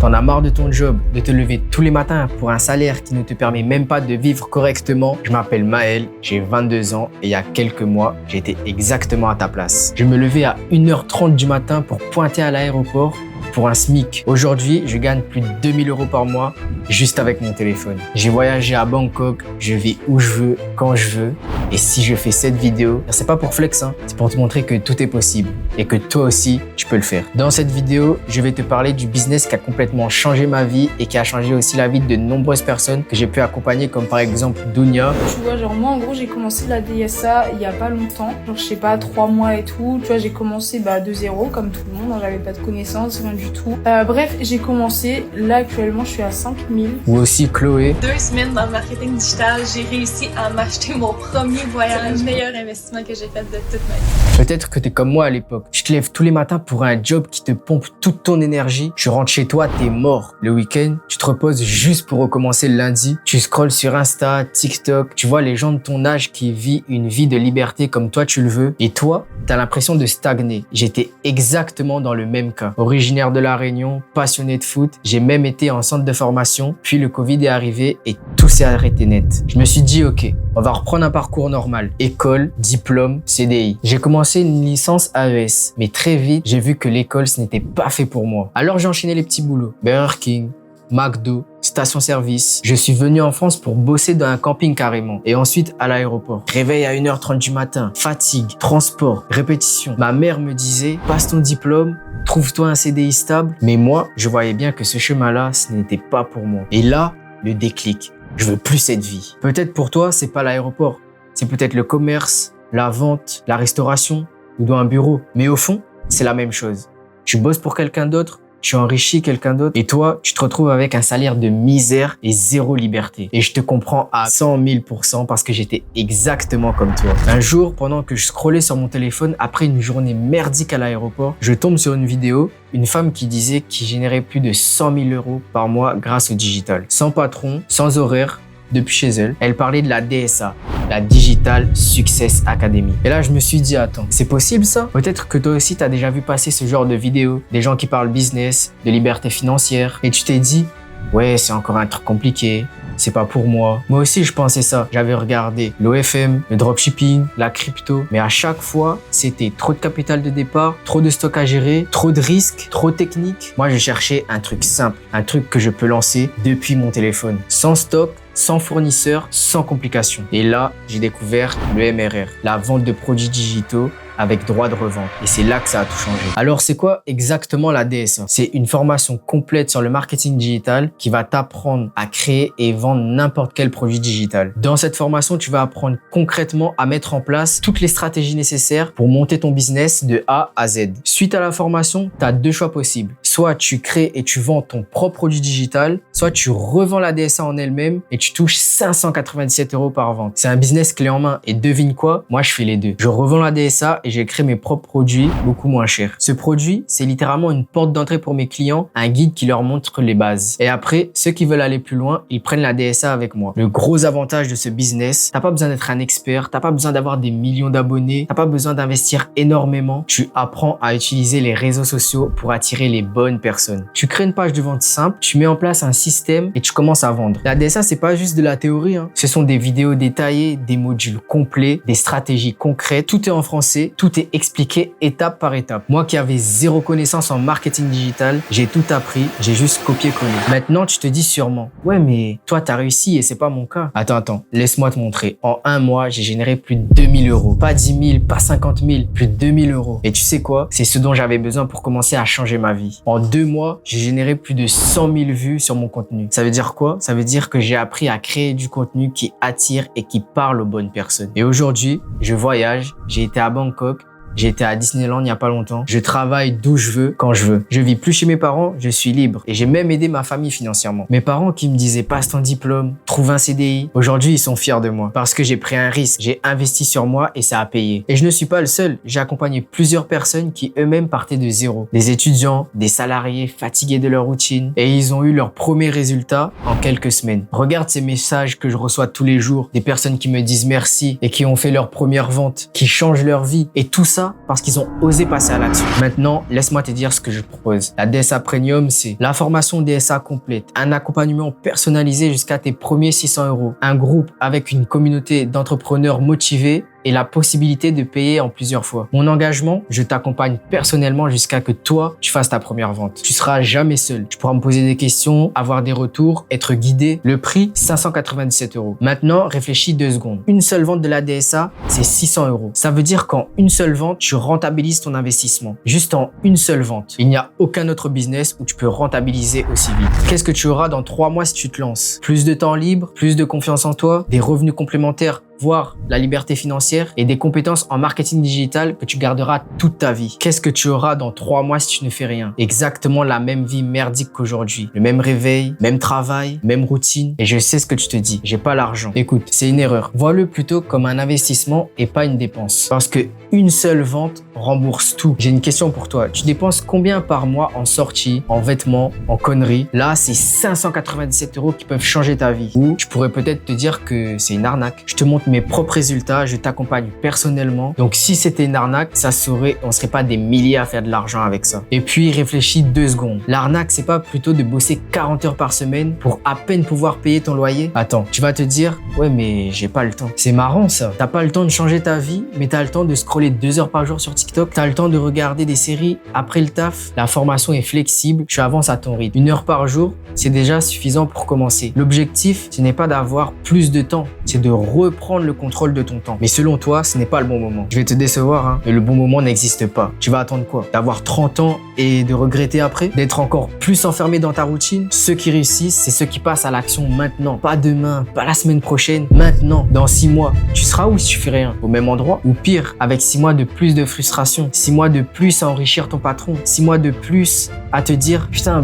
T'en as marre de ton job, de te lever tous les matins pour un salaire qui ne te permet même pas de vivre correctement? Je m'appelle Maël, j'ai 22 ans et il y a quelques mois, j'étais exactement à ta place. Je me levais à 1h30 du matin pour pointer à l'aéroport pour un SMIC. Aujourd'hui, je gagne plus de 2000 € par mois juste avec mon téléphone. J'ai voyagé à Bangkok, je vis où je veux, quand je veux. Et si je fais cette vidéo, c'est pas pour flex, c'est pour te montrer que tout est possible et que toi aussi, tu peux le faire. Dans cette vidéo, je vais te parler du business qui a complètement changé ma vie et qui a changé aussi la vie de nombreuses personnes que j'ai pu accompagner, comme par exemple Dounia. Tu vois, genre moi en gros, j'ai commencé la DSA il y a pas longtemps, genre je sais pas, 3 mois et tout. Tu vois, j'ai commencé de zéro comme tout le monde, j'avais pas de connaissances, rien du tout. Bref, j'ai commencé, là actuellement je suis à 5000. Ou aussi Chloé. 2 semaines dans le marketing digital, j'ai réussi à m'acheter mon premier voyage. C'est le meilleur investissement que j'ai fait de toute ma vie. Peut-être que t'es comme moi à l'époque. Tu te lèves tous les matins pour un job qui te pompe toute ton énergie. Tu rentres chez toi, t'es mort. Le week-end, tu te reposes juste pour recommencer le lundi. Tu scrolles sur Insta, TikTok. Tu vois les gens de ton âge qui vivent une vie de liberté comme toi tu le veux. Et toi, t'as l'impression de stagner. J'étais exactement dans le même cas. Originaire de La Réunion, passionné de foot. J'ai même été en centre de formation. Puis le Covid est arrivé et tout s'est arrêté net. Je me suis dit, ok, on va reprendre un parcours normal. École, diplôme, CDI. J'ai commencé une licence AES. Mais très vite, j'ai vu que l'école, ce n'était pas fait pour moi. Alors j'ai enchaîné les petits boulots. Burger King, McDo, station-service. Je suis venu en France pour bosser dans un camping carrément. Et ensuite à l'aéroport. Réveil à 1h30 du matin. Fatigue, transport, répétition. Ma mère me disait, passe ton diplôme, trouve-toi un CDI stable. Mais moi, je voyais bien que ce chemin-là, ce n'était pas pour moi. Et là, le déclic. Je veux plus cette vie. Peut-être pour toi, c'est pas l'aéroport. C'est peut-être le commerce, la vente, la restauration ou dans un bureau. Mais au fond, c'est la même chose. Tu bosses pour quelqu'un d'autre, tu enrichis quelqu'un d'autre et toi, tu te retrouves avec un salaire de misère et zéro liberté. Et je te comprends à 100 000% parce que j'étais exactement comme toi. Un jour, pendant que je scrollais sur mon téléphone, après une journée merdique à l'aéroport, je tombe sur une vidéo, une femme qui disait qu'il générait plus de 100 000 € par mois grâce au digital. Sans patron, sans horaire, depuis chez elle. Elle parlait de la DSA, la Digital Success Academy. Et là, je me suis dit, attends, c'est possible ça? Peut-être que toi aussi, tu as déjà vu passer ce genre de vidéos, des gens qui parlent business, de liberté financière, et tu t'es dit, ouais, c'est encore un truc compliqué, c'est pas pour moi. Moi aussi, je pensais ça. J'avais regardé l'OFM, le dropshipping, la crypto, mais à chaque fois, c'était trop de capital de départ, trop de stock à gérer, trop de risques, trop technique. Moi, je cherchais un truc simple, un truc que je peux lancer depuis mon téléphone, sans stock, sans fournisseur, sans complications. Et là, j'ai découvert le MRR, la vente de produits digitaux avec droit de revente. Et c'est là que ça a tout changé. Alors, c'est quoi exactement la DSA? C'est une formation complète sur le marketing digital qui va t'apprendre à créer et vendre n'importe quel produit digital. Dans cette formation, tu vas apprendre concrètement à mettre en place toutes les stratégies nécessaires pour monter ton business de A à Z. Suite à la formation, tu as 2 choix possibles. Soit tu crées et tu vends ton propre produit digital, soit tu revends la DSA en elle-même et tu touches 597 € par vente. C'est un business clé en main et devine quoi? Moi, je fais les deux. Je revends la DSA et j'ai créé mes propres produits beaucoup moins chers. Ce produit, c'est littéralement une porte d'entrée pour mes clients, un guide qui leur montre les bases. Et après, ceux qui veulent aller plus loin, ils prennent la DSA avec moi. Le gros avantage de ce business, t'as pas besoin d'être un expert, t'as pas besoin d'avoir des millions d'abonnés, t'as pas besoin d'investir énormément. Tu apprends à utiliser les réseaux sociaux pour attirer les bonnes personnes. Tu crées une page de vente simple, tu mets en place un système et tu commences à vendre. La DSA, c'est pas juste de la théorie, Ce sont des vidéos détaillées, des modules complets, des stratégies concrètes. Tout est en français, tout est expliqué étape par étape. Moi qui avais zéro connaissance en marketing digital, j'ai tout appris, j'ai juste copié-collé. Maintenant, tu te dis sûrement, ouais, mais toi, t'as réussi et c'est pas mon cas. Attends, laisse-moi te montrer. En un mois, j'ai généré plus de 2000 €. Pas 10 000, pas 50 000, plus de 2000 €. Et tu sais quoi? C'est ce dont j'avais besoin pour commencer à changer ma vie. En 2 mois, j'ai généré plus de 100 000 vues sur mon contenu. Ça veut dire quoi? Ça veut dire que j'ai appris à créer du contenu qui attire et qui parle aux bonnes personnes. Et aujourd'hui, je voyage, j'ai été à Bangkok, j'ai été à Disneyland il n'y a pas longtemps. Je travaille d'où je veux, quand je veux. Je vis plus chez mes parents, je suis libre. Et j'ai même aidé ma famille financièrement. Mes parents qui me disaient passe ton diplôme, trouve un CDI. Aujourd'hui, ils sont fiers de moi. Parce que j'ai pris un risque, j'ai investi sur moi et ça a payé. Et je ne suis pas le seul. J'ai accompagné plusieurs personnes qui eux-mêmes partaient de zéro. Des étudiants, des salariés fatigués de leur routine. Et ils ont eu leurs premiers résultats en quelques semaines. Regarde ces messages que je reçois tous les jours. Des personnes qui me disent merci et qui ont fait leur première vente, qui changent leur vie. Et tout ça ça parce qu'ils ont osé passer à l'action. Maintenant, laisse-moi te dire ce que je propose. La DSA Premium, c'est la formation DSA complète, un accompagnement personnalisé jusqu'à tes premiers 600 €, un groupe avec une communauté d'entrepreneurs motivés et la possibilité de payer en plusieurs fois. Mon engagement, je t'accompagne personnellement jusqu'à que toi, tu fasses ta première vente. Tu seras jamais seul. Tu pourras me poser des questions, avoir des retours, être guidé. Le prix, 597 €. Maintenant, réfléchis 2 secondes. Une seule vente de la DSA, c'est 600 €. Ça veut dire qu'en une seule vente, tu rentabilises ton investissement. Juste en une seule vente. Il n'y a aucun autre business où tu peux rentabiliser aussi vite. Qu'est-ce que tu auras dans 3 mois si tu te lances? Plus de temps libre, plus de confiance en toi, des revenus complémentaires, voire la liberté financière et des compétences en marketing digital que tu garderas toute ta vie. Qu'est-ce que tu auras dans 3 mois si tu ne fais rien? Exactement la même vie merdique qu'aujourd'hui. Le même réveil, même travail, même routine. Et je sais ce que tu te dis. J'ai pas l'argent. Écoute, c'est une erreur. Vois-le plutôt comme un investissement et pas une dépense. Parce que une seule vente rembourse tout. J'ai une question pour toi. Tu dépenses combien par mois en sorties, en vêtements, en conneries? Là, c'est 597 € qui peuvent changer ta vie. Ou tu pourrais peut-être te dire que c'est une arnaque. Je te montre mes propres résultats, je t'accompagne personnellement. Donc si c'était une arnaque, ça serait, on serait pas des milliers à faire de l'argent avec ça. Et puis réfléchis 2 secondes. L'arnaque, c'est pas plutôt de bosser 40 heures par semaine pour à peine pouvoir payer ton loyer? Attends, tu vas te dire, ouais mais j'ai pas le temps. C'est marrant ça. T'as pas le temps de changer ta vie, mais t'as le temps de scroller 2 heures par jour sur TikTok. T'as le temps de regarder des séries après le taf. La formation est flexible, tu avances à ton rythme. 1 heure par jour, c'est déjà suffisant pour commencer. L'objectif, ce n'est pas d'avoir plus de temps, c'est de reprendre le contrôle de ton temps. Mais selon toi, ce n'est pas le bon moment. Je vais te décevoir, hein, mais le bon moment n'existe pas. Tu vas attendre quoi? D'avoir 30 ans et de regretter après? D'être encore plus enfermé dans ta routine? Ceux qui réussissent, c'est ceux qui passent à l'action maintenant. Pas demain, pas la semaine prochaine, maintenant, dans 6 mois. Tu seras où si tu fais rien? Au même endroit? Ou pire, avec 6 mois de plus de frustration, 6 mois de plus à enrichir ton patron, 6 mois de plus à te dire, putain,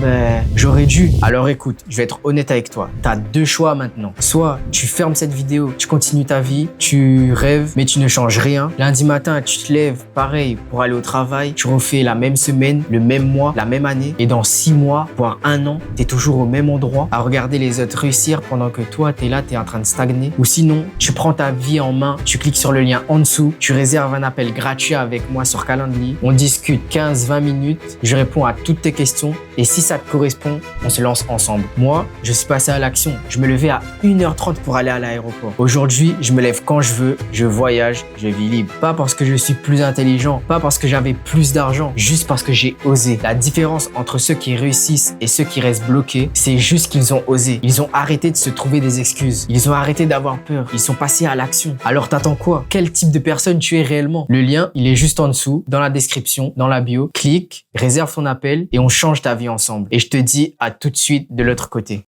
j'aurais dû. Alors écoute, je vais être honnête avec toi. T'as 2 choix maintenant. Soit tu fermes cette vidéo, tu continues ta vie, tu rêves, mais tu ne changes rien. Lundi matin, tu te lèves, pareil, pour aller au travail. Tu refais la même semaine, le même mois, la même année. Et dans 6 mois, voire 1 an, t'es toujours au même endroit à regarder les autres réussir pendant que toi, t'es là, t'es en train de stagner. Ou sinon, tu prends ta vie en main, tu cliques sur le lien en dessous, tu réserves un appel gratuit avec moi sur Calendly. On discute 15-20 minutes, je réponds à toutes tes questions. Et si ça te correspond, on se lance ensemble. Moi, je suis passé à l'action. Je me levais à 1h30 pour aller à l'aéroport. Aujourd'hui, je me lève quand je veux, je voyage, je vis libre. Pas parce que je suis plus intelligent, pas parce que j'avais plus d'argent, juste parce que j'ai osé. La différence entre ceux qui réussissent et ceux qui restent bloqués, c'est juste qu'ils ont osé. Ils ont arrêté de se trouver des excuses. Ils ont arrêté d'avoir peur. Ils sont passés à l'action. Alors t'attends quoi? Quel type de personne tu es réellement? Le lien, il est juste en dessous, dans la description, dans la bio. Clique, réserve ton appel et on change ta vie ensemble. Et je te dis à tout de suite de l'autre côté.